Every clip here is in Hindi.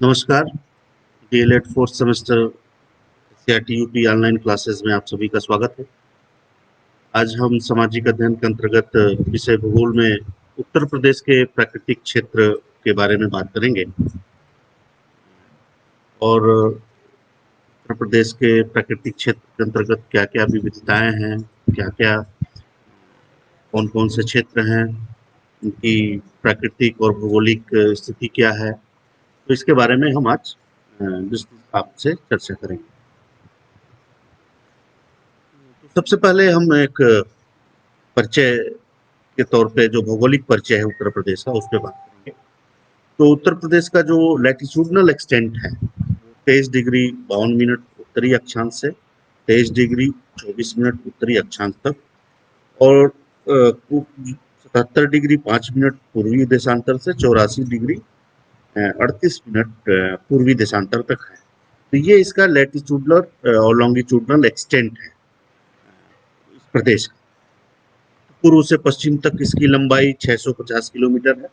नमस्कार। DElEd fourth semester CRT UP online classes में आप सभी का स्वागत है। आज हम सामाजिक अध्ययन के अंतर्गत विषय भूगोल में उत्तर प्रदेश के प्राकृतिक क्षेत्र के बारे में बात करेंगे और उत्तर प्रदेश के प्राकृतिक क्षेत्र के अंतर्गत क्या-क्या विविधताएं हैं, क्या-क्या कौन-कौन से क्षेत्र हैं, उनकी प्राकृतिक और भौगोलिक स्थिति क्या है, तो इसके बारे में हम आज आपसे चर्चा करेंगे। सबसे पहले हम एक परिचय के तौर पे जो भौगोलिक परिचय है उत्तर प्रदेश का, उस पे बात करेंगे। तो उत्तर प्रदेश का जो लैटिट्यूडनल एक्सटेंट है 23 डिग्री 52 मिनट उत्तरी अक्षांश से 23 डिग्री 24 मिनट उत्तरी अक्षांश तक और 77 डिग्री 5 मिनट पूर्वी देशांतर से 84 डिग्री 38 मिनट पूर्वी देशांतर तक है। तो ये इसका लैटिट्यूडनल और लॉन्गिट्यूडनल एक्सटेंट है इस प्रदेश का। पूर्व से पश्चिम तक इसकी लंबाई 650 किलोमीटर है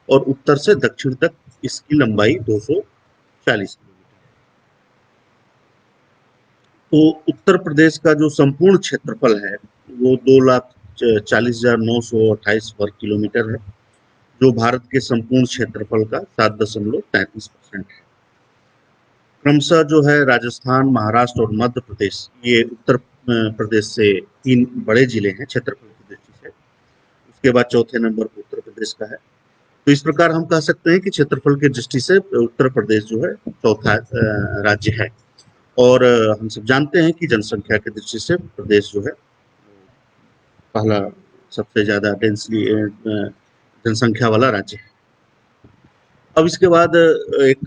और उत्तर से दक्षिण तक इसकी लंबाई 240 किलोमीटर है। तो उत्तर प्रदेश का जो संपूर्ण क्षेत्रफल है वो 2,40,928 वर्ग किलोमीटर है, जो भारत के संपूर्ण क्षेत्रफल का 7.33% है। क्रमशः जो है राजस्थान, महाराष्ट्र और मध्य प्रदेश, ये उत्तर प्रदेश से 3 बड़े जिले हैं क्षेत्रफल की दृष्टि से। उसके बाद चौथे नंबर पर उत्तर प्रदेश का है। तो इस प्रकार हम कह सकते हैं कि क्षेत्रफल की दृष्टि से उत्तर प्रदेश जो है चौथा राज्य है। और हम सब जानते हैं कि जनसंख्या की दृष्टि से प्रदेश जो है पहला सबसे ज्यादा डेंसली जनसंख्या वाला राज्य है। अब इसके बाद एक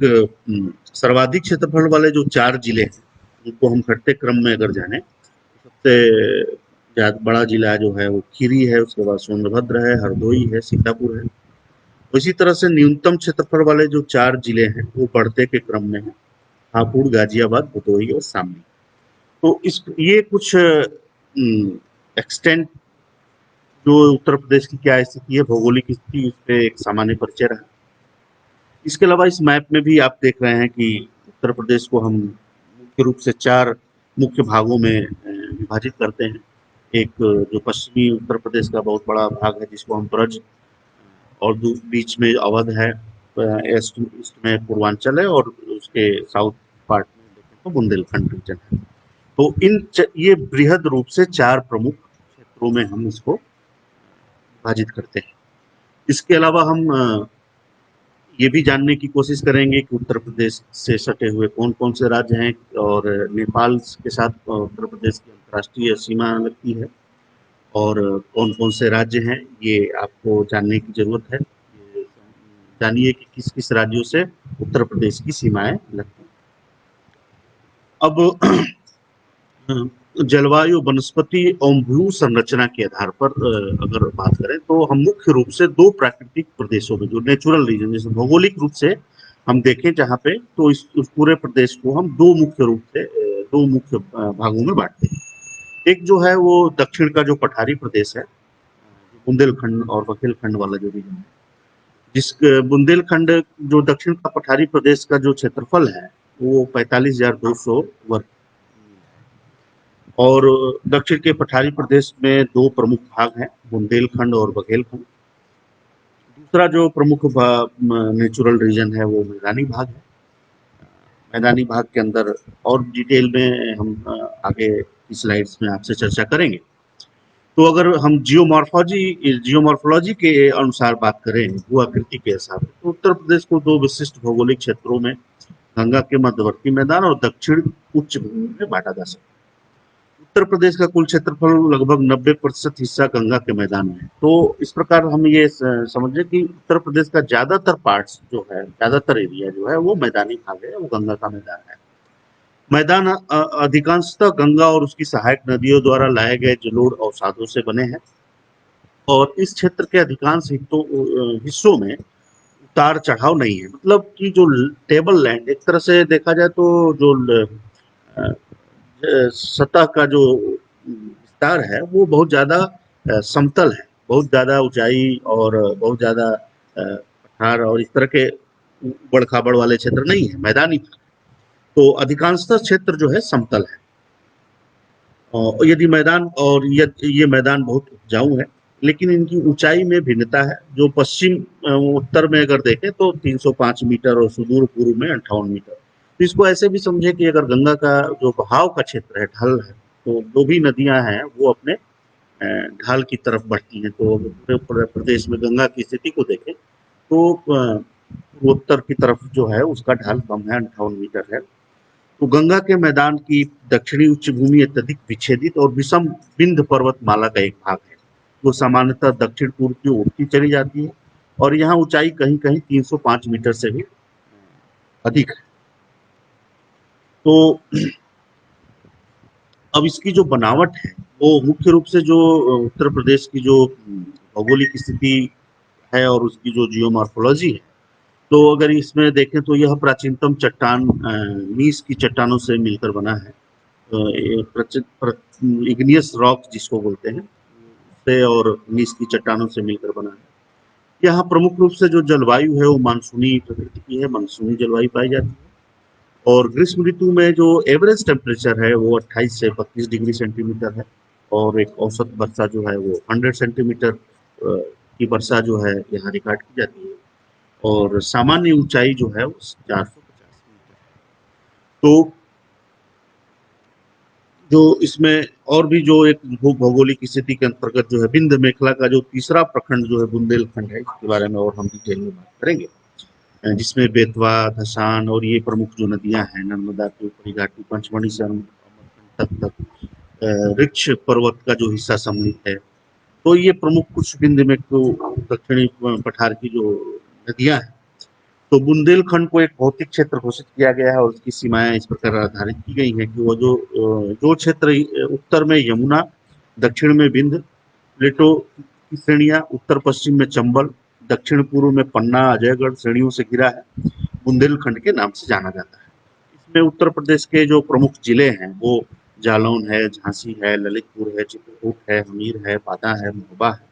सर्वाधिक क्षेत्रफल वाले जो 4 जिले हैं, उनको हम घटते क्रम में अगर जाने, सबसे बड़ा जिला जो है वो खीरी है, उसके बाद सोनभद्र है, हरदोई है, सीतापुर है। इसी तरह से न्यूनतम क्षेत्रफल वाले जो 4 जिले हैं वो बढ़ते के क्रम में है, हापुड़, गाजियाबाद, भदोही और शामली। तो ये कुछ एक्सटेंट जो उत्तर प्रदेश की क्या स्थिति है, भौगोलिक स्थिति, उस पर एक सामान्य परिचय रहा। इसके अलावा इस मैप में भी आप देख रहे हैं कि उत्तर प्रदेश को हम मुख्य रूप से 4 मुख्य भागों में विभाजित करते हैं। एक जो पश्चिमी उत्तर प्रदेश का बहुत बड़ा भाग है जिसको हम ब्रज, और बीच में अवध है, ईस्ट में पूर्वांचल है और उसके साउथ पार्ट में देखें तो बुंदेलखंड रीजन है। तो ये बृहद रूप से 4 प्रमुख क्षेत्रों में हम इसको विभाजित करते हैं। इसके अलावा हम ये भी जानने की कोशिश करेंगे कि उत्तर प्रदेश से सटे हुए कौन कौन से राज्य हैं और नेपाल के साथ उत्तर प्रदेश की अंतर्राष्ट्रीय सीमा लगती है और कौन कौन से राज्य हैं, ये आपको जानने की जरूरत है। जानिए कि किस किस राज्यों से उत्तर प्रदेश की सीमाएं लगती हैं। अब जलवायु, वनस्पति और भू संरचना के आधार पर अगर बात करें तो हम मुख्य रूप से 2 प्राकृतिक प्रदेशों में, जो नेचुरल रीजन, जैसे भौगोलिक रूप से हम देखें जहाँ पे, तो उस पूरे प्रदेश को हम 2 मुख्य रूप से 2 मुख्य भागों में बांटते हैं। एक जो है वो दक्षिण का जो पठारी प्रदेश है, बुंदेलखंड और बघेलखंड वाला जो रीजन है, जिस बुंदेलखंड जो दक्षिण का पठारी प्रदेश का जो क्षेत्रफल है वो 45,200 वर्ग, और दक्षिण के पठारी प्रदेश में 2 प्रमुख भाग हैं, बुंदेलखंड और बघेलखंड। दूसरा जो प्रमुख नेचुरल रीजन है वो मैदानी भाग है। मैदानी भाग के अंदर और डिटेल में हम आगे की स्लाइड्स में आपसे चर्चा करेंगे। तो अगर हम जियोमॉर्फोलॉजी के अनुसार बात करें, भू-आकृति के हिसाब से, तो उत्तर प्रदेश को 2 विशिष्ट भौगोलिक क्षेत्रों में, गंगा के मध्यवर्ती मैदान और दक्षिण उच्च भूमि में बांटा जा सकता है। उत्तर प्रदेश का कुल क्षेत्रफल लगभग 90% हिस्सा गंगा के मैदान में है। तो इस प्रकार हम ये समझे कि उत्तर प्रदेश का ज्यादातर पार्ट्स जो है, ज्यादातर एरिया जो है वो मैदानी भाग है, वो गंगा का मैदान है। मैदान अधिकांशतः गंगा और उसकी सहायक नदियों द्वारा लाए गए जलोढ़ अवसादों से बने हैं और इस क्षेत्र के अधिकांश हिस्सों में उतार चढ़ाव नहीं है। मतलब कि जो टेबल लैंड, एक तरह से देखा जाए तो जो सतह का जो विस्तार है वो बहुत ज्यादा समतल है, बहुत ज्यादा ऊंचाई और बहुत ज्यादा पठार और इस तरह के उबड़ खाबड़ वाले क्षेत्र नहीं है, मैदानी भाग। तो अधिकांशतः क्षेत्र जो है समतल है। और यदि मैदान और ये मैदान बहुत उपजाऊ है, लेकिन इनकी ऊंचाई में भिन्नता है। जो पश्चिम उत्तर में अगर देखें तो 305 मीटर और सुदूर पूर्व में 58 मीटर। तो इसको ऐसे भी समझे कि अगर गंगा का जो बहाव का क्षेत्र है, ढल है, तो जो भी नदियां हैं वो अपने ढाल की तरफ बढ़ती हैं। तो पूरे प्रदेश में गंगा की स्थिति को देखें तो पूर्वोत्तर की तरफ जो है उसका ढाल कम है, 58 मीटर है। तो गंगा के मैदान की दक्षिणी उच्च भूमि अत्यधिक विच्छेदित और विषम विंध्य पर्वतमाला का एक भाग है, जो सामान्यतः दक्षिण पूर्व की ओर उठती चली जाती है, और यहाँ ऊंचाई कहीं कहीं 305 मीटर से भी अधिक है। तो अब इसकी जो बनावट है वो मुख्य रूप से जो उत्तर प्रदेश की जो भौगोलिक स्थिति है और उसकी जो जियोमॉर्फोलॉजी है, तो अगर इसमें देखें तो यह प्राचीनतम चट्टान नीस की चट्टानों से मिलकर बना है। इग्नियस रॉक जिसको बोलते हैं से, और नीस की चट्टानों से मिलकर बना है। यहाँ प्रमुख रूप से जो जलवायु है वो मानसूनी प्रकृति की है, मानसूनी जलवायु पाई जाती है। और ग्रीष्म ऋतु में जो एवरेज टेम्परेचर है वो 28 से 32 डिग्री सेंटीमीटर है, और एक औसत वर्षा जो है वो 100 सेंटीमीटर की वर्षा जो है यहाँ रिकॉर्ड की जाती है, और सामान्य ऊंचाई जो है वो 450 मीटर है। तो जो इसमें और भी जो एक भौगोलिक स्थिति के अंतर्गत जो है विंध्य मेखला का जो तीसरा प्रखंड जो है बुंदेलखंड है, इसके बारे में और हम डिटेल में बात करेंगे, जिसमें बेतवा, धसान और ये प्रमुख जो नदियां हैं, नर्मदा की ऊपरी घाटी, पंचमढ़ी से अमरकंटक तक वृक्ष पर्वत का जो हिस्सा सम्मिलित है। तो ये प्रमुख कुछ विंध्य में दक्षिणी पठार की जो नदियां हैं। तो बुंदेलखंड को एक भौतिक क्षेत्र घोषित किया गया है, और उसकी सीमाएं इस प्रकार निर्धारित की गई हैं कि वो जो क्षेत्र उत्तर में यमुना, दक्षिण में विंध्य प्लेटो की श्रेणियां, उत्तर पश्चिम में चंबल, दक्षिण पूर्व में पन्ना, अजयगढ़ श्रेणियों से घिरा है, बुंदेलखंड के नाम से जाना जाता है। इसमें उत्तर प्रदेश के जो प्रमुख जिले हैं वो जालौन है, झांसी है, ललितपुर है, चित्रकूट है, हमीर है, बांदा है, महोबा है।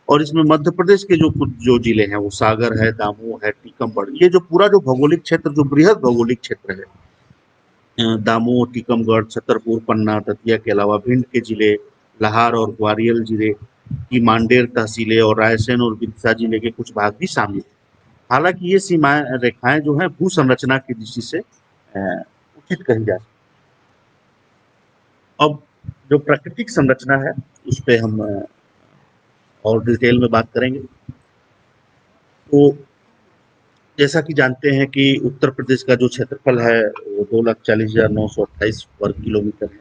और इसमें मध्य प्रदेश के जो कुछ जो जिले हैं वो सागर है, दामोह है, टीकमगढ़। ये जो पूरा जो भौगोलिक क्षेत्र, जो बृहद भौगोलिक क्षेत्र है, दामोह, टीकमगढ़, छतरपुर, पन्ना, दतिया के अलावा भिंड के जिले, लाहार और ग्वालियर जिले की मांडेर तहसीलें और रायसेन और बिरसा जिले के कुछ भाग भी शामिल हैं। हालांकि ये सीमा रेखाएं जो है भू संरचना की दृष्टि से उचित कही जा सकती। अब जो प्राकृतिक संरचना है उस पर हम और डिटेल में बात करेंगे। तो जैसा कि जानते हैं कि उत्तर प्रदेश का जो क्षेत्रफल है वो 2,40,928 वर्ग किलोमीटर है,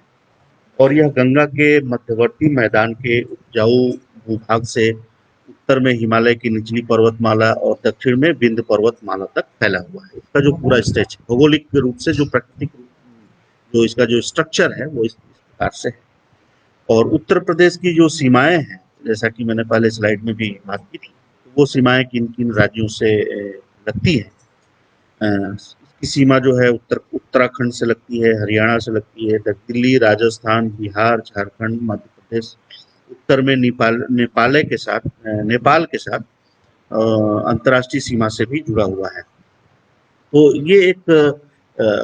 और यह गंगा के मध्यवर्ती मैदान के उपजाऊ भूभाग से उत्तर में हिमालय की निचली पर्वतमाला और दक्षिण में विंध्य पर्वतमाला तक फैला हुआ है। इसका जो पूरा स्ट्रेच भौगोलिक रूप से जो प्राकृतिक जो इसका जो स्ट्रक्चर है वो इस प्रकार से है। और उत्तर प्रदेश की जो सीमाएं हैं, जैसा कि मैंने पहले स्लाइड में भी बात की थी, वो सीमाएं किन किन राज्यों से लगती है। इसकी सीमा जो है उत्तराखंड से लगती है, हरियाणा से लगती है, दिल्ली, राजस्थान, बिहार, झारखंड, मध्य प्रदेश। उत्तर में नेपाल के साथ अंतर्राष्ट्रीय सीमा से भी जुड़ा हुआ है। तो ये एक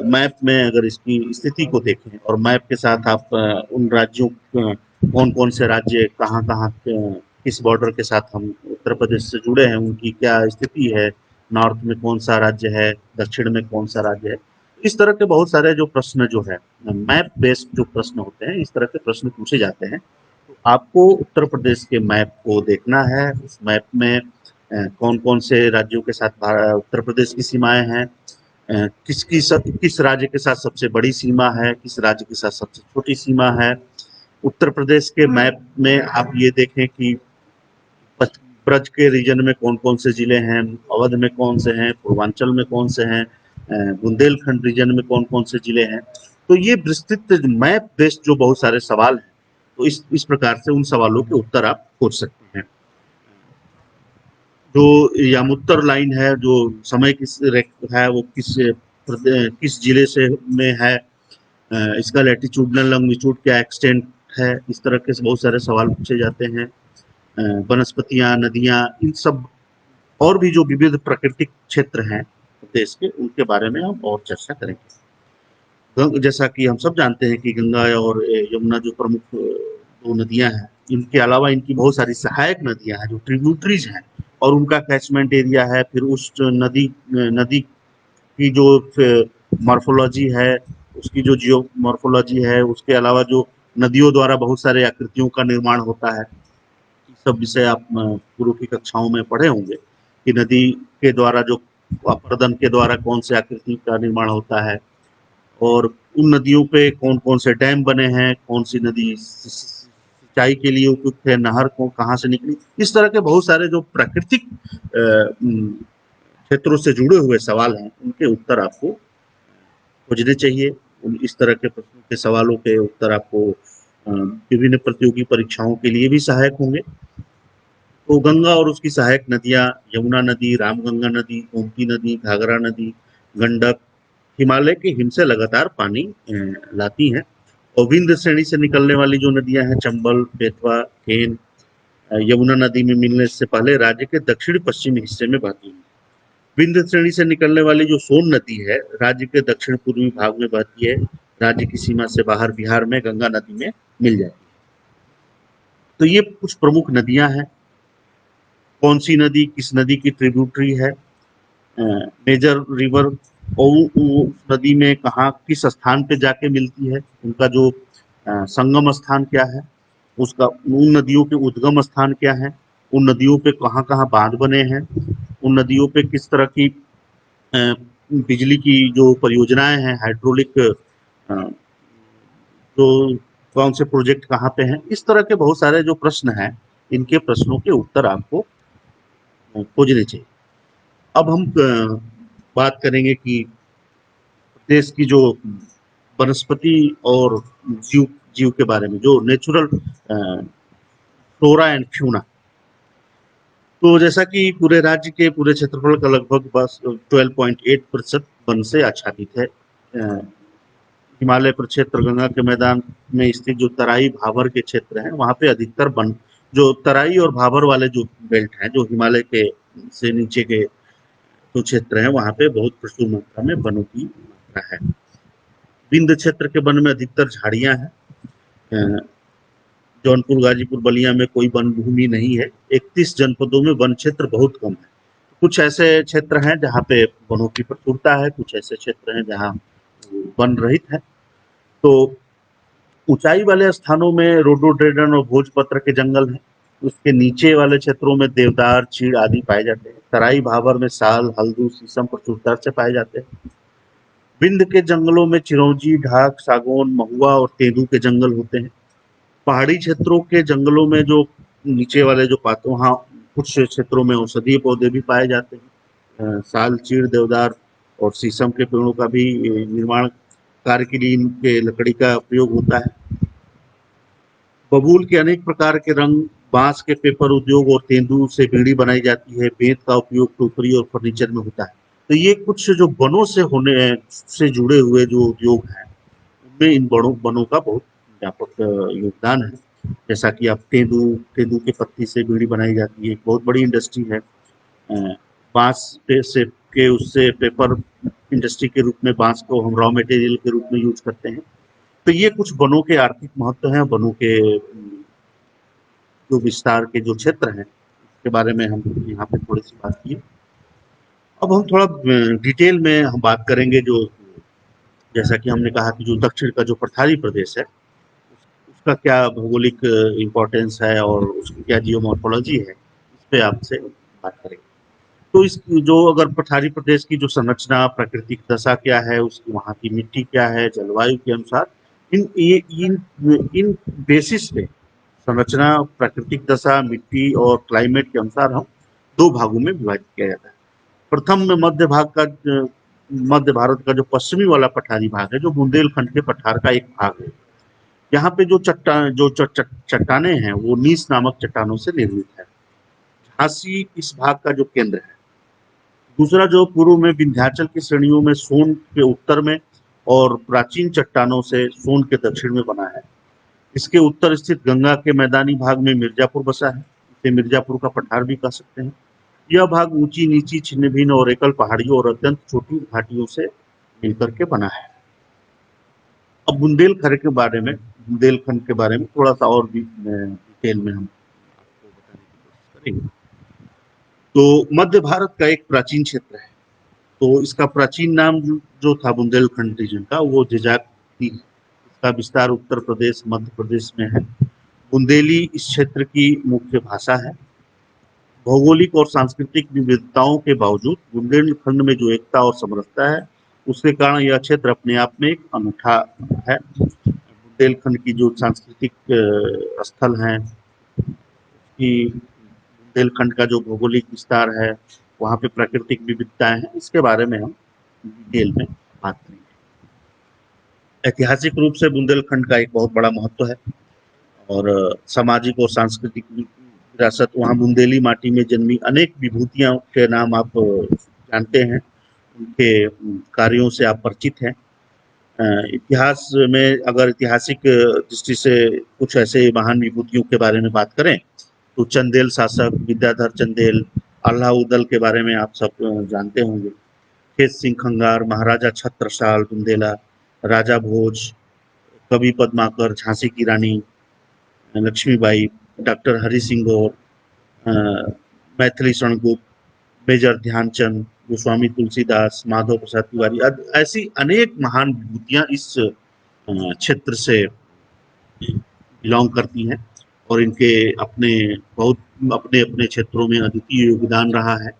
मैप में अगर इसकी स्थिति को देखें, और मैप के साथ आप उन राज्यों कौन कौन से राज्य कहाँ कहाँ किस बॉर्डर के साथ हम उत्तर प्रदेश से जुड़े हैं, उनकी क्या स्थिति है, नॉर्थ में कौन सा राज्य है, दक्षिण में कौन सा राज्य है, इस तरह के बहुत सारे जो प्रश्न जो है मैप बेस्ड जो प्रश्न होते हैं, इस तरह के प्रश्न पूछे जाते हैं। तो आपको उत्तर प्रदेश के मैप को देखना है। उस मैप में कौन कौन से राज्यों के साथ उत्तर प्रदेश की सीमाएं हैं, किस राज्य के साथ सबसे बड़ी सीमा है, किस राज्य के साथ सबसे छोटी सीमा है। उत्तर प्रदेश के मैप में आप ये देखें कि ब्रज के रीजन में कौन कौन से जिले हैं, अवध में कौन से हैं, पूर्वांचल में कौन से हैं, बुंदेलखंड रीजन में कौन कौन से जिले हैं। तो ये विस्तृत मैप बेस्ड जो बहुत सारे सवाल हैं, तो इस प्रकार से उन सवालों के उत्तर आप खोज सकते हैं। जो यामुत्तर लाइन है, जो समय है वो किस जिले से में है, इसका लैटिट्यूडनल लॉन्गिट्यूड क्या एक्सटेंट है, इस तरह के बहुत सारे सवाल पूछे जाते हैं। वनस्पतियां, नदियां, इन सब और भी जो विविध प्राकृतिक क्षेत्र हैं, प्रदेश के, उनके बारे में हम और चर्चा करेंगे। जैसा कि हम सब जानते हैं कि गंगा और यमुना जो प्रमुख दो नदियां हैं, इनके अलावा इनकी बहुत सारी सहायक नदियां हैं जो ट्रिब्यूटरीज हैं, और उनका कैचमेंट एरिया है। फिर उस नदी नदी की जो मॉर्फोलॉजी है, उसकी जो जियो मॉर्फोलॉजी है, उसके अलावा जो नदियों द्वारा बहुत सारे आकृतियों का निर्माण होता है, सब विषय आप पूर्व की कक्षाओं में पढ़े होंगे कि नदी के द्वारा जो अपर्दन के द्वारा कौन से आकृति का निर्माण होता है, और उन नदियों पे कौन-कौन से डैम बने हैं, कौन सी नदी सिंचाई के लिए उपयुक्त है, नहर को कहाँ से निकली। इस तरह के बहुत सारे जो प्राकृतिक क्षेत्रों से जुड़े हुए सवाल हैं, उनके उत्तर आपको खोजने चाहिए। इस तरह के प्रश्नों के सवालों के उत्तर आपको विभिन्न प्रतियोगी परीक्षाओं के लिए भी सहायक होंगे। तो गंगा और उसकी सहायक नदियां, यमुना नदी, रामगंगा नदी, गोमती नदी, घाघरा नदी, गंडक हिमालय के हिम से लगातार पानी लाती हैं। और विंध्य श्रेणी से निकलने वाली जो नदियां हैं, चंबल, बेतवा, केन, यमुना नदी में मिलने से पहले राज्य के दक्षिण पश्चिमी हिस्से में बहती हैं। विंध्य श्रेणी से निकलने वाली जो सोन नदी है, राज्य के दक्षिण पूर्वी भाग में बहती है। राज्य की सीमा से बाहर बिहार में गंगा नदी में मिल जाती है। तो ये कुछ प्रमुख नदियां हैं। कौन सी नदी किस नदी की ट्रिब्यूटरी है, मेजर रिवर, और नदी में कहाँ किस स्थान पे जाके मिलती है, उनका जो संगम स्थान क्या है, उसका उन नदियों के उद्गम स्थान क्या है, उन नदियों पे कहाँ कहाँ बांध बने हैं, उन नदियों पे किस तरह की बिजली की जो परियोजनाएं हैं, हाइड्रोलिक जो कौन से प्रोजेक्ट कहाँ पे हैं, इस तरह के बहुत सारे जो प्रश्न हैं, इनके प्रश्नों के उत्तर आपको खोजने चाहिए। अब हम बात करेंगे कि देश की जो वनस्पति और जीव जीव के बारे में, जो नेचुरल फ्लोरा एंड फ्यूना। तो जैसा कि पूरे राज्य के पूरे क्षेत्रफल का लगभग बस 12.8% वन से आच्छादित है। हिमालय प्रक्षेत्र, गंगा के मैदान में स्थित जो तराई भाबर के क्षेत्र हैं, वहाँ पे अधिकतर वन, जो तराई और भाबर वाले जो बेल्ट हैं, जो हिमालय के से नीचे के जो क्षेत्र हैं, वहाँ पे बहुत प्रचुर मात्रा में वनों की मात्रा है। विंध्य क्षेत्र के वन में अधिकतर झाड़ियां हैं। जौनपुर, गाजीपुर, बलिया में कोई वन भूमि नहीं है। 31 जनपदों में वन क्षेत्र बहुत कम है। कुछ ऐसे क्षेत्र हैं जहाँ पे वनों की प्रचुरता है, कुछ ऐसे क्षेत्र हैं जहाँ वन रहित है। तो ऊंचाई वाले स्थानों में रोडोडेंड्रन और भोजपत्र के जंगल हैं। उसके नीचे वाले क्षेत्रों में देवदार, चीड़ आदि पाए जाते हैं। तराई भाबर में साल, हल्दू, शीशम प्रचुरता से पाए जाते हैं। विंध्य के जंगलों में चिरौंजी, ढाक, सागौन, महुआ और तेंदू के जंगल होते हैं। पहाड़ी क्षेत्रों के जंगलों में जो नीचे वाले जो पातों, वहाँ कुछ क्षेत्रों में औषधीय पौधे भी पाए जाते हैं। साल, चीड़, देवदार और शीशम के पेड़ों का भी निर्माण कार्य के लिए इनके लकड़ी का उपयोग होता है। बबूल के अनेक प्रकार के रंग, बांस के पेपर उद्योग और तेंदू से बीड़ी बनाई जाती है। बेंत का उपयोग टोकरी और फर्नीचर में होता है। तो ये कुछ जो वनों से होने से जुड़े हुए जो उद्योग हैं, उनमें इन बड़ों वनों का बहुत व्यापक योगदान है। जैसा कि आप तेंदू तेंदू के पत्ती से बीड़ी बनाई जाती है, एक बहुत बड़ी इंडस्ट्री है। बांस से के उससे पेपर इंडस्ट्री के रूप में बांस को हम रॉ मटेरियल के रूप में यूज करते हैं। तो ये कुछ वनों के आर्थिक महत्व हैं, वनों के जो विस्तार के जो क्षेत्र हैं, उसके बारे में हम यहाँ पे थोड़ी सी बात की। अब हम थोड़ा डिटेल में हम बात करेंगे। जो जैसा कि हमने कहा कि जो दक्षिण का जो पठारी प्रदेश है, उसका क्या भौगोलिक इम्पोर्टेंस है और उसकी क्या जियोमॉर्फोलॉजी है, इस पे आपसे बात करेंगे। तो इस जो अगर पठारी प्रदेश की जो संरचना, प्राकृतिक दशा क्या है, उसकी वहाँ की मिट्टी क्या है, जलवायु के अनुसार इन बेसिस पे संरचना, प्राकृतिक दशा, मिट्टी और क्लाइमेट के अनुसार हम दो भागों में विभाजित किया जाता है। प्रथम में मध्य भारत का जो पश्चिमी वाला पठारी भाग है, जो बुंदेलखंड के पठार का एक भाग है। यहाँ पे जो चट्टाने हैं, वो नीस नामक चट्टानों से निर्मित है। झांसी इस भाग का जो केंद्र है। दूसरा जो पूर्व में विंध्याचल की श्रेणियों में सोन के उत्तर में और प्राचीन चट्टानों से सोन के दक्षिण में बना है। इसके उत्तर स्थित गंगा के मैदानी भाग में मिर्जापुर बसा है। इसे मिर्जापुर का पठार भी कह सकते हैं। यह भाग ऊंची नीची छिन्न भिन्न और एकल पहाड़ियों और अत्यंत छोटी घाटियों से मिलकर के बना है। अब बुंदेलखंड के बारे में थोड़ा सा और भी डिटेल में हम आपको बताने की कोशिश करेंगे। तो मध्य भारत का एक प्राचीन क्षेत्र है। तो इसका प्राचीन नाम जो था बुंदेलखंड रीजन का, वो जजाक थी। इसका विस्तार उत्तर प्रदेश, मध्य प्रदेश में है। बुंदेली इस क्षेत्र की मुख्य भाषा है। भौगोलिक और सांस्कृतिक विविधताओं के बावजूद बुंदेलखंड में जो एकता और समरसता है, उसके कारण यह क्षेत्र अपने आप में एक अनूठा है। बुंदेलखंड की जो सांस्कृतिक स्थल हैं, कि बुंदेलखंड का जो भौगोलिक विस्तार है, वहाँ पे प्राकृतिक विविधताएं हैं, इसके बारे में हम डिटेल में बात करेंगे। ऐतिहासिक रूप से बुंदेलखंड का एक बहुत बड़ा महत्व है और सामाजिक और सांस्कृतिक विरासत, वहाँ बुंदेली माटी में जन्मी अनेक विभूतियों के नाम आप जानते हैं, उनके कार्यों से आप परिचित हैं। इतिहास में अगर ऐतिहासिक दृष्टि से कुछ ऐसे महान विभूतियों के बारे में बात करें तो चंदेल शासक विद्याधर चंदेल, अल्लाउदल के बारे में आप सब जानते होंगे। खेत सिंह खंगार, महाराजा छत्रसाल बुंदेला, राजा भोज, कवि पद्माकर, झांसी की रानी लक्ष्मीबाई, डॉक्टर हरि सिंह गौर, मैथिली शरणगुप्त, मेजर ध्यानचंद, गोस्वामी तुलसीदास, माधव प्रसाद तिवारी, ऐसी अनेक महान विभूतियां इस क्षेत्र से बिलोंग करती हैं और इनके अपने बहुत अपने अपने क्षेत्रों में अद्वितीय योगदान रहा है।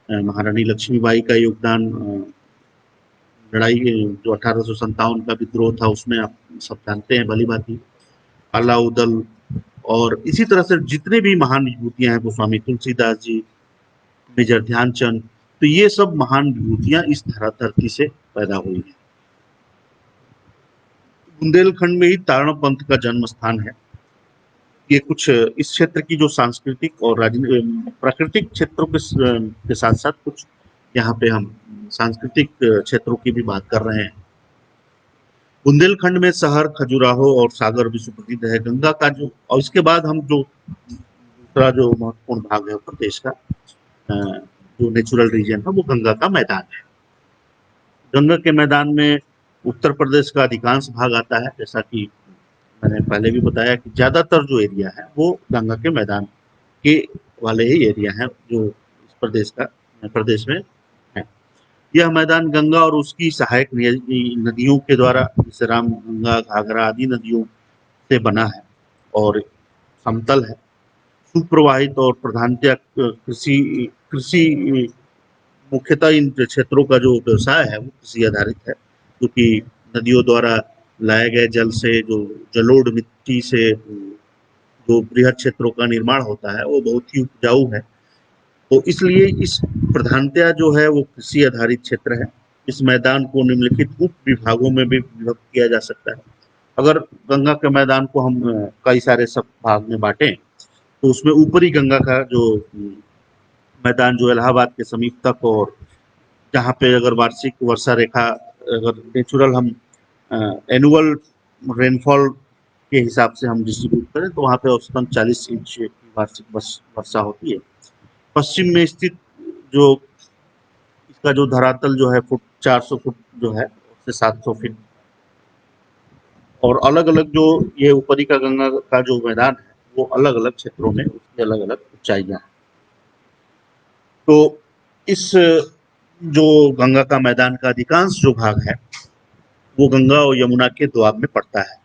महारानी लक्ष्मीबाई का योगदान लड़ाई जो 1857 का विद्रोह था उसमें आप सब जानते हैं भली भांति। अलाउदल और इसी तरह से जितने भी महान विभूतियां हैं, गोस्वामी तुलसीदास जी, मेजर ध्यानचंद, तो ये सब महान विभूतियां इस धरती से पैदा हुई हैं। बुंदेलखंड में ही तारण पंथ का जन्म स्थान है। ये कुछ इस क्षेत्र की जो सांस्कृतिक और प्राकृतिक क्षेत्रों के साथ साथ कुछ यहाँ पे हम सांस्कृतिक क्षेत्रों की भी बात कर रहे हैं। बुंदेलखंड में शहर, खजुराहो और सागर विश्व प्रसिद्ध है। गंगा का जो, और इसके बाद हम जो दूसरा जो महत्वपूर्ण भाग है प्रदेश का, जो नेचुरल रीजन है, वो गंगा का मैदान है। गंगा के मैदान में उत्तर प्रदेश का अधिकांश भाग आता है। जैसा कि मैंने पहले भी बताया कि ज्यादातर जो एरिया है वो गंगा के मैदान के वाले ही एरिया हैं जो इस प्रदेश में है। यह मैदान गंगा और उसकी सहायक नदियों के द्वारा, जैसे राम गंगा, घाघरा आदि नदियों से बना है और समतल है, सुप्रवाहित और प्रधानतया कृषि मुख्यतः इन क्षेत्रों का जो व्यवसाय है वो कृषि आधारित है, क्योंकि नदियों द्वारा लाए गए जल से, जो जलोढ़ मिट्टी से जो बृहद क्षेत्रों का निर्माण होता है, वो बहुत ही उपजाऊ है। तो इसलिए इस प्रधानतया जो है वो कृषि आधारित क्षेत्र है। इस मैदान को निम्नलिखित उप विभागों में भी विभक्त किया जा सकता है। अगर गंगा के मैदान को हम कई सारे सब भाग में बांटें तो उसमें ऊपरी गंगा का जो मैदान, जो इलाहाबाद के समीप तक, और जहाँ पे अगर वार्षिक वर्षा रेखा, अगर नेचुरल हम एनुअल रेनफॉल के हिसाब से हम डिस्ट्रीब्यूट करें तो वहाँ पे औसतन 40 इंच की वार्षिक वर्षा होती है। पश्चिम में स्थित जो इसका जो धरातल जो है 400 फुट जो है उससे 700 फीट, और अलग अलग जो ये ऊपरी का गंगा का जो मैदान है वो अलग अलग क्षेत्रों में उसकी अलग अलग ऊंचाइयां हैं। तो इस जो गंगा का मैदान का अधिकांश जो भाग है वो गंगा और यमुना के दोआब में पड़ता है।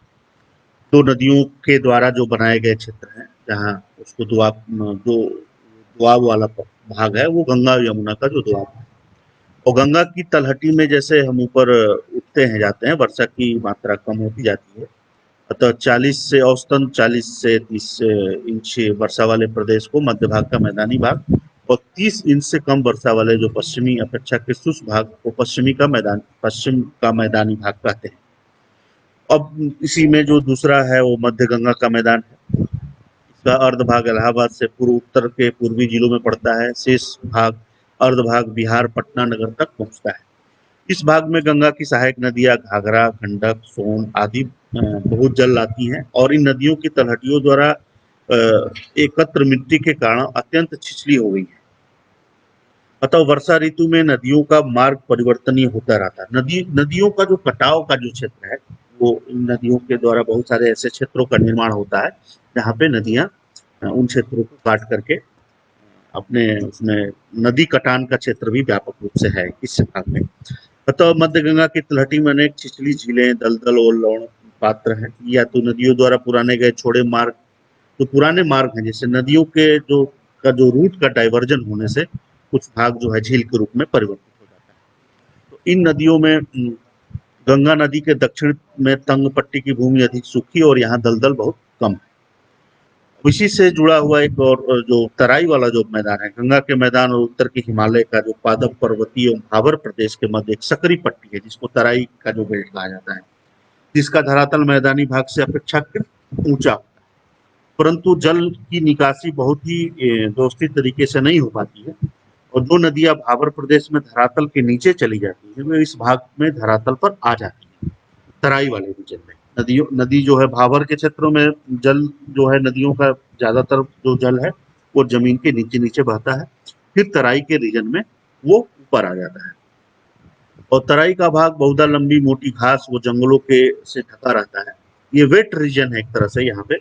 दो नदियों के द्वारा जो बनाए गए क्षेत्र हैं, जहाँ उसको दोआब वाला भाग है वो गंगा और यमुना का जो दोआब है। और गंगा की तलहटी में जैसे हम ऊपर उठते हैं जाते हैं, वर्षा की मात्रा कम होती जाती है। अतः 40 से औसतन 40 से 30 इंच वर्षा वाले प्रदेश को मध्य भाग का मैदानी भाग, और 30 इंच से कम वर्षा वाले जो पश्चिमी अपेक्षाकृत शुष्क भाग को पश्चिम का मैदानी भाग कहते हैं। अब इसी में जो दूसरा है वो मध्य गंगा का मैदान है। इसका अर्ध भाग इलाहाबाद से पूर्व उत्तर के पूर्वी जिलों में पड़ता है। शेष भाग अर्ध भाग बिहार पटना नगर तक पहुंचता है। इस भाग में गंगा की सहायक नदियां घाघरा, गंडक, सोन आदि बहुत जल लाती हैं, और इन नदियों की तलहटियों द्वारा एकत्र मिट्टी के कारण अत्यंत छिछली हो गई है। अतः वर्षा ऋतु में नदियों का मार्ग परिवर्तनीय होता रहता है। नदियों का जो कटाव का जो क्षेत्र है, वो इन नदियों के द्वारा बहुत सारे ऐसे क्षेत्रों का निर्माण होता है जहाँ पे नदियाँ उन क्षेत्रों को काट करके अपने उसमें नदी कटान का क्षेत्र भी व्यापक रूप से है इस भाग में। अतः मध्य गंगा की तलहटी में अनेक छिछली झीलें, दलदल और लवण पात्र हैं। या तो नदियों द्वारा पुराने गए छोड़े मार्ग, जो पुराने मार्ग हैं, जैसे नदियों के जो रूट का डाइवर्जन होने से कुछ भाग जो है झील के रूप में परिवर्तित हो जाता है। तो इन नदियों में गंगा नदी के दक्षिण में तंग पट्टी की भूमि अधिक सूखी और यहाँ दलदल बहुत कम है। इसी से जुड़ा हुआ एक और जो तराई वाला जो मैदान है, गंगा के मैदान और उत्तर के हिमालय का जो पादप पर्वतीय एवं भाबर प्रदेश के मध्य एक सकरी पट्टी है, जिसको तराई का जो बेल्ट कहा जाता है, जिसका धरातल मैदानी भाग से अपेक्षाकृत ऊंचा, परंतु जल की निकासी बहुत ही व्यवस्थित तरीके से नहीं हो पाती है। और जो नदियां भाबर प्रदेश में धरातल के नीचे चली जाती है, वे इस भाग में धरातल पर आ जाती है, तराई वाले रीजन में। नदी जो है भाबर के क्षेत्रों में जल जो है नदियों का ज्यादातर जो जल है वो जमीन के नीचे नीचे बहता है, फिर तराई के रीजन में वो ऊपर आ जाता है। और तराई का भाग बहुधा लंबी मोटी घास वो जंगलों के से ढका रहता है। ये वेट रीजन है एक तरह से यहाँ पे।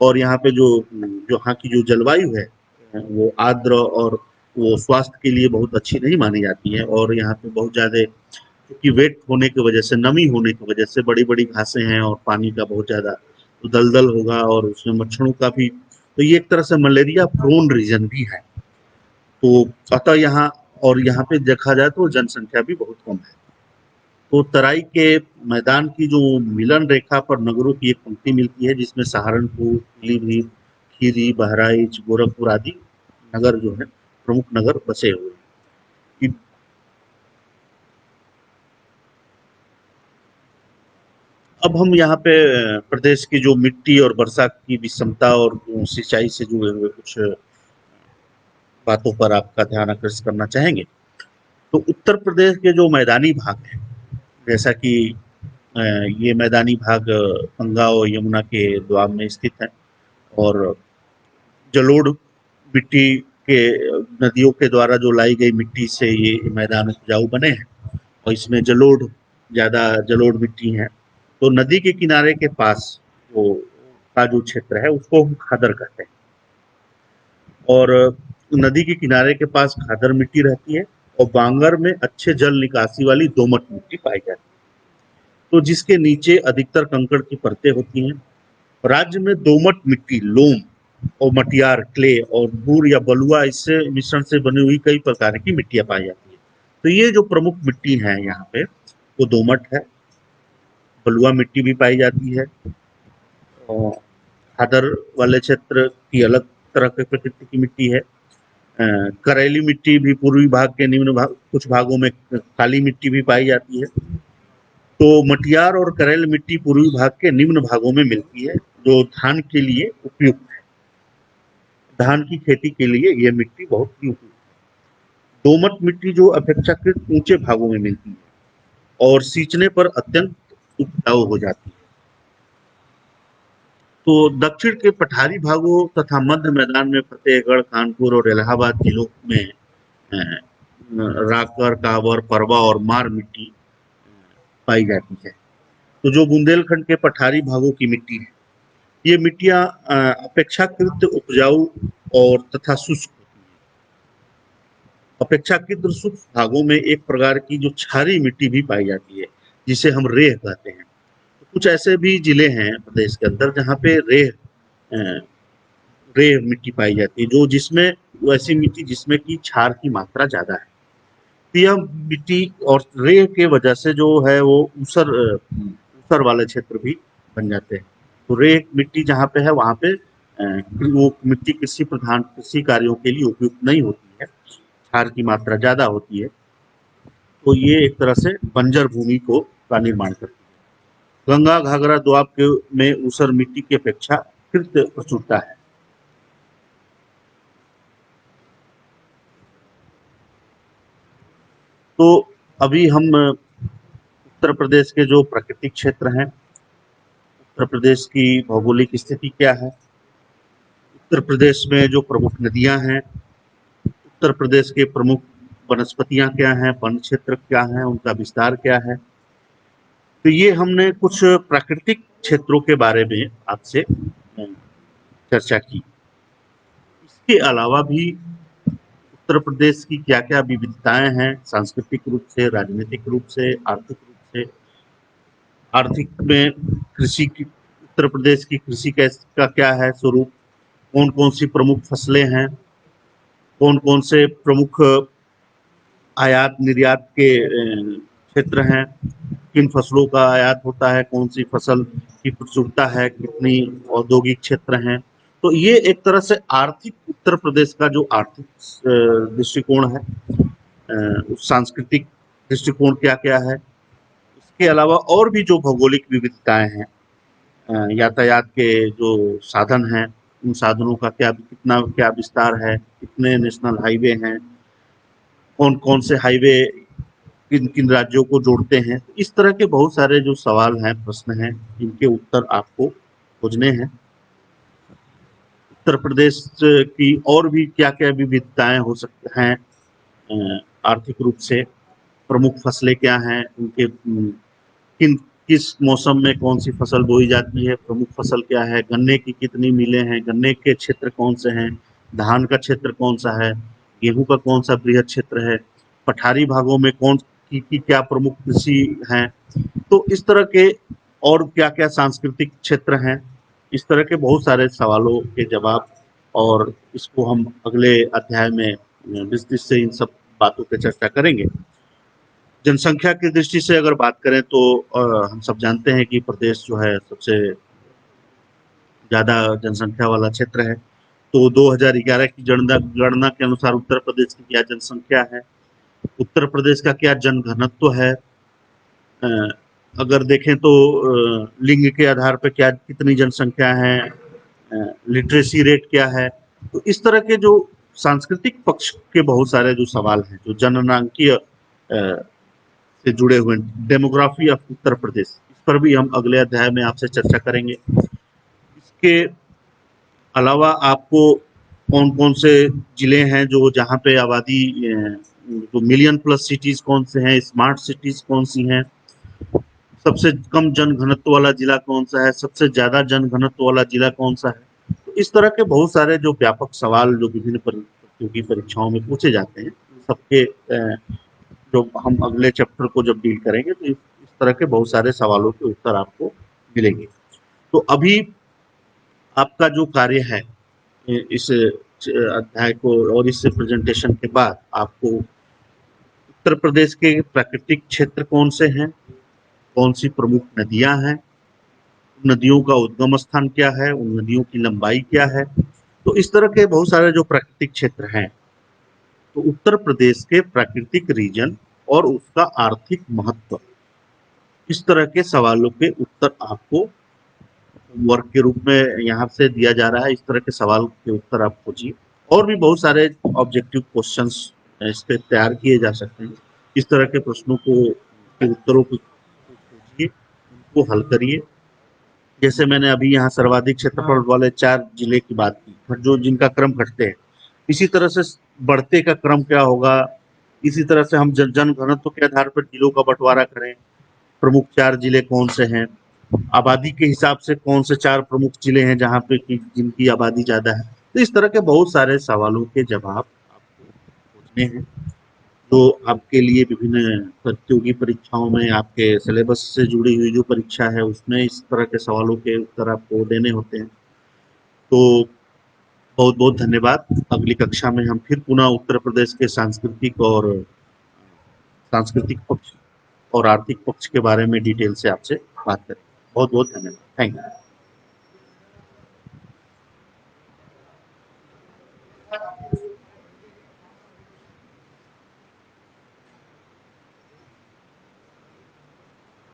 और यहाँ पे जो जो यहाँ की जो जलवायु है वो आर्द्र और वो स्वास्थ्य के लिए बहुत अच्छी नहीं मानी जाती है। और यहाँ पे बहुत ज्यादा क्योंकि वेट होने की वजह से, नमी होने की वजह से बड़ी बड़ी घासें हैं और पानी का बहुत ज्यादा तो दलदल होगा और उसमें मच्छरों का भी, तो ये एक तरह से मलेरिया प्रोन रीजन भी है। तो अतः यहाँ और यहाँ पे देखा जाए तो जनसंख्या भी बहुत कम है। तो तराई के मैदान की जो मिलन रेखा पर नगरों की एक पंक्ति मिलती है, जिसमें सहारनपुर, पीलीभीत, खीरी, बहराइच, गोरखपुर आदि नगर जो है प्रमुख नगर बसे हुए हैं। अब हम यहाँ पे प्रदेश की जो मिट्टी और वर्षा की विषमता और सिंचाई से जुड़े हुए कुछ बातों पर आपका ध्यान आकर्षित करना चाहेंगे। तो उत्तर प्रदेश के जो मैदानी भाग हैं, जैसा कि ये मैदानी भाग गंगा और यमुना के द्वाब में स्थित है और जलोढ़ मिट्टी के नदियों के द्वारा जो लाई गई मिट्टी से ये मैदान उपजाऊ बने हैं और इसमें जलोढ़ मिट्टी है। तो नदी के किनारे के पास वो का जो क्षेत्र है उसको हम खादर कहते हैं। और नदी के किनारे के पास खादर मिट्टी रहती है और बांगर में अच्छे जल निकासी वाली दोमट मिट्टी पाई जाती है, तो जिसके नीचे अधिकतर कंकड़ की परतें होती हैं। राज्य में दोमट मिट्टी, लोम और मटियार, क्ले और भूर या बलुआ इससे मिश्रण से बनी हुई कई प्रकार की मिट्टियां पाई जाती है। तो ये जो प्रमुख मिट्टी है यहाँ पे वो दोमट है, बलुआ मिट्टी भी पाई जाती है और खादर वाले क्षेत्र की अलग तरह की प्रकृति की मिट्टी है। करेली मिट्टी भी पूर्वी भाग के निम्न भाग कुछ भागों में काली मिट्टी भी पाई जाती है। तो मटियार और करेल मिट्टी पूर्वी भाग के निम्न भागों में मिलती है, जो धान के लिए उपयुक्त है। धान की खेती के लिए यह मिट्टी बहुत ही उपयुक्त है। दोमट मिट्टी जो अपेक्षाकृत ऊंचे भागों में मिलती है और सींचने पर अत्यंत उपजाऊ हो जाती है। तो दक्षिण के पठारी भागों तथा मध्य मैदान में फतेहगढ़, कानपुर और इलाहाबाद जिलों में राकर, कांवर, परवा और मार मिट्टी पाई जाती है। तो जो बुंदेलखंड के पठारी भागों की मिट्टी है, ये मिट्टियां अपेक्षाकृत उपजाऊ और तथा शुष्क होती है। अपेक्षाकृत शुष्क भागों में एक प्रकार की जो क्षारीय मिट्टी भी पाई जाती है, जिसे हम रेह कहते हैं। तो कुछ ऐसे भी जिले हैं प्रदेश के अंदर जहाँ पे रेह मिट्टी पाई जाती है, जो जिसमें वैसी मिट्टी जिसमें की क्षार की मात्रा ज्यादा है। तो यह मिट्टी और रेह के वजह से जो है वो ऊसर वाले क्षेत्र भी बन जाते हैं। तो रेह मिट्टी जहाँ पे है वहाँ पे वो मिट्टी कृषि कार्यों के लिए उपयुक्त नहीं होती है, क्षार की मात्रा ज्यादा होती है। तो ये एक तरह से बंजर भूमि का निर्माण करती है। गंगा घाघरा दोआब के में ऊसर मिट्टी की अपेक्षाकृत प्रचुरता है। तो अभी हम उत्तर प्रदेश के जो प्राकृतिक क्षेत्र हैं, उत्तर प्रदेश की भौगोलिक स्थिति क्या है, उत्तर प्रदेश में जो प्रमुख नदियां हैं, उत्तर प्रदेश के प्रमुख वनस्पतियां क्या हैं, वन क्षेत्र क्या हैं, उनका विस्तार क्या है। तो ये हमने कुछ प्राकृतिक क्षेत्रों के बारे में आपसे चर्चा की। इसके अलावा भी उत्तर प्रदेश की क्या-क्या विविधताएं हैं, सांस्कृतिक रूप से, राजनीतिक रूप से, आर्थिक रूप से। आर्थिक में कृषि की, उत्तर प्रदेश की कृषि का क्या है स्वरूप, कौन कौन सी प्रमुख फसलें हैं, कौन कौन से प्रमुख आयात निर्यात के क्षेत्र हैं, किन फसलों का आयात होता है, कौन सी फसल की प्रचुरता है, कितनी औद्योगिक क्षेत्र हैं। तो ये एक तरह से आर्थिक, उत्तर प्रदेश का जो आर्थिक दृष्टिकोण है, सांस्कृतिक दृष्टिकोण क्या क्या है। इसके अलावा और भी जो भौगोलिक विविधताएं हैं, यातायात के जो साधन हैं, उन साधनों का क्या, कितना क्या विस्तार है, कितने नेशनल हाईवे हैं, कौन कौन से हाईवे किन किन राज्यों को जोड़ते हैं। इस तरह के बहुत सारे जो सवाल हैं, प्रश्न हैं, इनके उत्तर आपको खोजने हैं। उत्तर प्रदेश की और भी क्या क्या विविधताएं हो सकते हैं, आर्थिक रूप से प्रमुख फसलें क्या हैं, उनके किन किस मौसम में कौन सी फसल बोई जाती है, प्रमुख फसल क्या है, गन्ने की कितनी मिलें हैं, गन्ने के क्षेत्र कौन से हैं, धान का क्षेत्र कौन सा है, गेहूं का कौन सा बृहद क्षेत्र है, पठारी भागों में कौन की क्या प्रमुख कृषि हैं। तो इस तरह के और क्या क्या सांस्कृतिक क्षेत्र हैं, इस तरह के बहुत सारे सवालों के जवाब, और इसको हम अगले अध्याय में विस्तृत से इन सब बातों पे चर्चा करेंगे। जनसंख्या की दृष्टि से अगर बात करें तो हम सब जानते हैं कि प्रदेश जो है सबसे ज़्यादा जनसंख्या वाला क्षेत्र है। तो 2011 की गणना के अनुसार उत्तर प्रदेश की क्या जनसंख्या है, उत्तर प्रदेश का क्या जनघनत्व है, अगर देखें तो लिंग के आधार पर क्या, कितनी जनसंख्या है, लिटरेसी रेट क्या है। तो इस तरह के जो सांस्कृतिक पक्ष के बहुत सारे जो सवाल हैं, जो जननांकीय से जुड़े हुए, डेमोग्राफी ऑफ उत्तर प्रदेश, इस पर भी हम अगले अध्याय में आपसे चर्चा करेंगे। इसके अलावा आपको कौन कौन से जिले हैं जो जहाँ पे आबादी, जो मिलियन प्लस सिटीज कौन से हैं, स्मार्ट सिटीज कौन सी हैं, सबसे कम जनघनत्व वाला जिला कौन सा है, सबसे ज्यादा जनघनत्व वाला जिला कौन सा है। तो इस तरह के बहुत सारे जो व्यापक सवाल जो विभिन्न प्रतियोगी परीक्षाओं में पूछे जाते हैं, सबके जो हम अगले चैप्टर को जब डील करेंगे तो इस तरह के बहुत सारे सवालों के उत्तर आपको मिलेंगे। तो अभी आपका जो कार्य है, इस अध्याय को और इस प्रेजेंटेशन के बाद आपको उत्तर प्रदेश के प्राकृतिक क्षेत्र कौन से हैं, कौन सी प्रमुख नदियां हैं, नदियों का उद्गम स्थान क्या है, उन नदियों की लंबाई क्या है। तो इस तरह के बहुत सारे जो प्राकृतिक क्षेत्र हैं, तो उत्तर प्रदेश के प्राकृतिक रीजन और उसका आर्थिक महत्व, इस तरह के सवालों के उत्तर आपको वर्क के रूप में यहाँ से दिया जा रहा है। इस तरह के सवाल के उत्तर आप खोजिए। और भी बहुत सारे ऑब्जेक्टिव क्वेश्चंस इस पे तैयार किए जा सकते हैं। इस तरह के प्रश्नों को, के उत्तरों को खोजिए, उनको हल करिए। जैसे मैंने अभी यहाँ सर्वाधिक क्षेत्रफल वाले 4 जिले की बात की, जो जिनका क्रम घटते हैं, इसी तरह से बढ़ते का क्रम क्या होगा, इसी तरह से हम जन घनत्व के आधार पर जिलों का बंटवारा करें, प्रमुख 4 जिले कौन से हैं, आबादी के हिसाब से कौन से 4 प्रमुख जिले हैं जहाँ पे की जिनकी आबादी ज़्यादा है। तो इस तरह के बहुत सारे सवालों के जवाब आपको खोजने हैं, तो आपके लिए विभिन्न प्रतियोगी परीक्षाओं में, आपके सिलेबस से जुड़ी हुई जो परीक्षा है उसमें इस तरह के सवालों के उत्तर आपको देने होते हैं। तो बहुत बहुत धन्यवाद। अगली कक्षा में हम फिर पुनः उत्तर प्रदेश के सांस्कृतिक पक्ष और आर्थिक पक्ष के बारे में डिटेल से आपसे बात करें। बहुत बहुत धन्यवाद। Thank you.